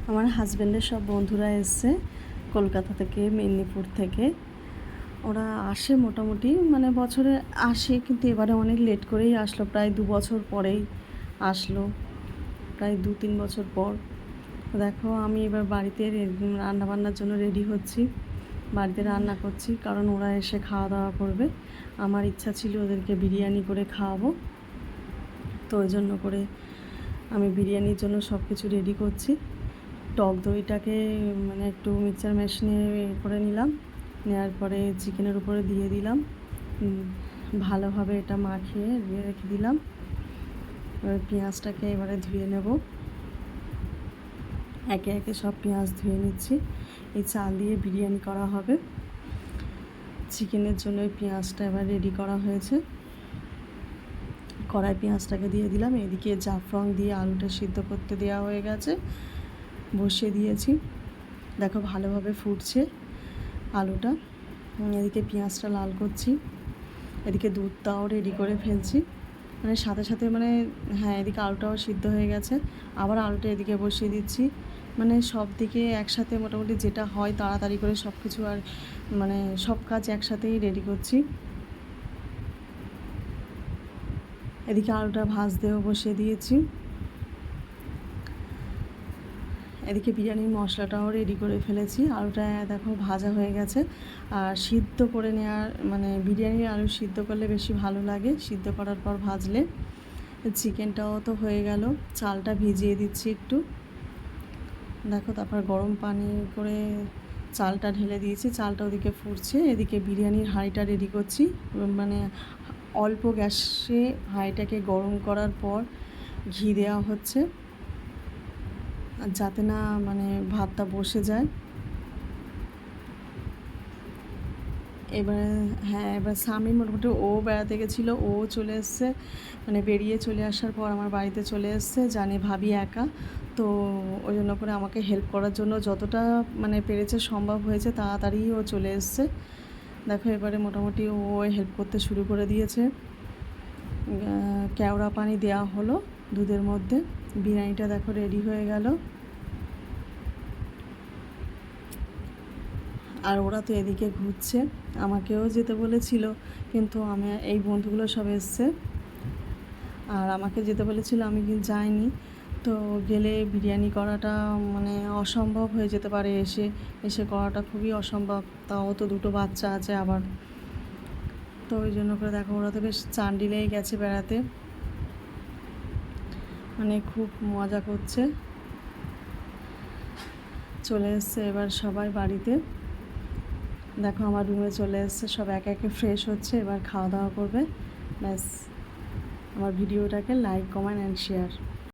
আমার হাজব্যান্ডের সব বন্ধুরা এসছে কলকাতা থেকে, মেদিনীপুর থেকে। ওরা আসে মোটামুটি, মানে বছরে আসে, কিন্তু এবারে অনেক লেট করেই আসলো, প্রায় 2 বছর পরেই আসলো, প্রায় 2-3 বছর পর। দেখো আমি এবার বাড়িতে রান্নাবান্নার জন্য রেডি হচ্ছি, বাড়িতে রান্না করছি, কারণ ওরা এসে খাওয়া দাওয়া করবে। আমার ইচ্ছা ছিল ওদেরকে বিরিয়ানি করে খাওয়াবো, তো ওই জন্য করে আমি বিরিয়ানির জন্য সব কিছু রেডি করছি। টক দইটাকে মানে একটু মিক্সচার মেশিনে করে নিলাম, নেওয়ার পরে চিকেনের উপরে দিয়ে দিলাম, ভালোভাবে এটা মাখিয়ে রেখে দিলাম। এবার পেঁয়াজটাকে এবারে ধুয়ে নেব, একে একে সব পেঁয়াজ ধুয়ে নিচ্ছি। এই চাল দিয়ে বিরিয়ানি করা হবে, চিকেনের জন্য পেঁয়াজটা এবার রেডি করা হয়েছে। কড়াই পেঁয়াজটাকে দিয়ে দিলাম, এদিকে জাফরান দিয়ে আলুটা সিদ্ধ করতে দেওয়া হয়ে গেছে, বসিয়ে দিয়েছি। দেখো ভালোভাবে ফুটছে আলুটা, এদিকে পেঁয়াজটা লাল করছি, এদিকে দুধটাও রেডি করে ফেলছি, মানে সাথে সাথে, মানে হ্যাঁ, এদিকে আলুটাও সিদ্ধ হয়ে গেছে, আবার আলুটা এদিকে বসিয়ে দিচ্ছি। মানে সব দিকে একসাথে মোটামুটি যেটা হয় তাড়াতাড়ি করে সব কিছু, আর মানে সব কাজ একসাথেই রেডি করছি। এদিকে আলুটা ভাজতেও বসিয়ে দিয়েছি, এদিকে বিরিয়ানির মশলাটাও রেডি করে ফেলেছি। আলুটা দেখো ভাজা হয়ে গেছে, আর সিদ্ধ করে নেওয়ার, মানে বিরিয়ানির আলু সিদ্ধ করলে বেশি ভালো লাগে, সিদ্ধ করার পর ভাজলে। চিকেনটাও তো হয়ে গেল, চালটা ভিজিয়ে দিচ্ছি একটু, দেখো। তারপর গরম পানি করে চালটা ঢেলে দিয়েছি, চালটা ওদিকে ফুটছে, এদিকে বিরিয়ানির হাঁড়িটা রেডি করছি। মানে অল্প গ্যাসে হাঁড়িটাকে গরম করার পর ঘি দেওয়া হচ্ছে, যাতে না মানে ভাতটা বসে যায়। এবারে হ্যাঁ, এবার স্বামী মোটামুটি ও বেড়াতে গেছিলো, ও চলে এসছে, মানে বেরিয়ে চলে আসার পর আমার বাড়িতে চলে এসছে, জানে ভাবি একা, তো ওই জন্য করে আমাকে হেল্প করার জন্য যতটা মানে পেরেছে, সম্ভব হয়েছে, তাড়াতাড়ি ও চলে এসছে। দেখো এবারে মোটামুটি ও হেল্প করতে শুরু করে দিয়েছে। কেওড়া পানি দেওয়া হলো দুধের মধ্যে, বিরিয়ানিটা দেখো রেডি হয়ে গেল। আর ওরা তো এদিকে ঘুরছে, আমাকেও যেতে বলেছিল, কিন্তু আমি, এই বন্ধুগুলো সব এসছে আর আমাকে যেতে বলেছিল, আমি কিন্তু যাইনি। তো গেলে বিরিয়ানি করাটা মানে অসম্ভব হয়ে যেতে পারে, এসে এসে করাটা খুবই অসম্ভব, তাও তো দুটো বাচ্চা আছে আবার। তো ওই জন্য করে দেখো ওরা তো বেশ চান্ডিলেই গেছে বেড়াতে, মানে খুব মজা করছে। চলে এসছে এবার সবাই বাড়িতে, দেখো আমার রুমে চলে এসছে, সব একে একে ফ্রেশ হচ্ছে, এবার খাওয়া দাওয়া করবে। ব্যাস, আমার ভিডিওটাকে লাইক, কমেন্ট অ্যান্ড শেয়ার।